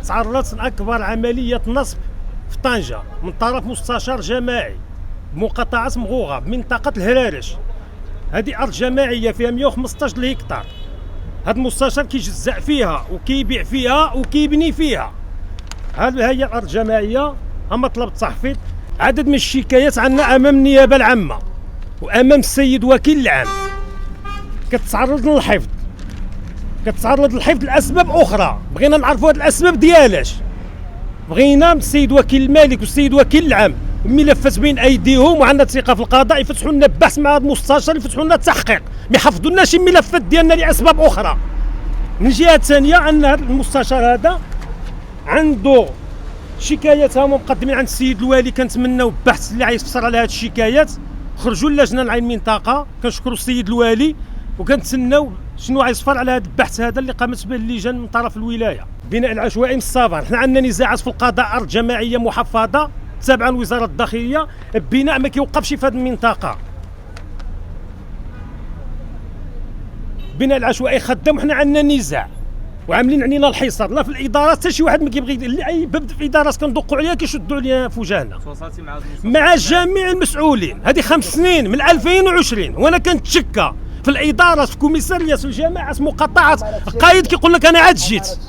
تعرضت لاكبر عمليه نصب في طنجه من طرف مستشار جماعي بمقاطعه مغوغه بمنطقه الهرارش. هذه ارض جماعيه فيها 115 هكتار. هذا المستشار كيجزع فيها وكيبيع فيها وكيبني فيها. هذه هي الارض الجماعيه. مطلب التحفيظ. عدد من الشكايات عندنا امام النيابه العامه وامام السيد وكيل العام كتعرض للحفظ، لاسباب اخرى. بغينا نعرفوا هذه الاسباب ديالاش. بغينا من السيد وكيل الملك والسيد وكيل العام الملفات بين ايديهم وعندنا ثقه في القضاء يفتحوا لنا بحث مع هذا المستشار، يفتحوا لنا تحقيق، ما يحفظوا لناش الملفات ديالنا لاسباب اخرى. من جهه ثانيه ان هذا المستشار هذا عنده شكايات هما مقدمين عند السيد الوالي. كنتمناو بحث اللي غيفسر على هذه الشكايات. خرجوا اللجنه العين المنطقه، كنشكروا السيد الوالي وكنتسناو شنو غيصفر على هذا البحث هذا اللي قامت به اللجان من طرف الولايه. بناء العشوائي من الصافن، حنا عندنا نزاعات في القضاء، ارض جماعيه محفظه تابعه لوزاره الداخليه، البناء ما كيوقفش في هذه المنطقه. بناء العشوائي خدام وحنا عندنا نزاع وعاملين علينا الحصار، لا في الادارات حتى شي واحد ما كيبغي. اي باب في الادارات كندقوا عليها كيشدوا علينا في وجهنا. تواصلتي مع جميع المسؤولين. هذه 5 سنين من 2020 وانا كنتشكى في الادارات، في كوميساريات، في الجماعات، مقاطعات. القايد كيقول لك انا عاد جيت.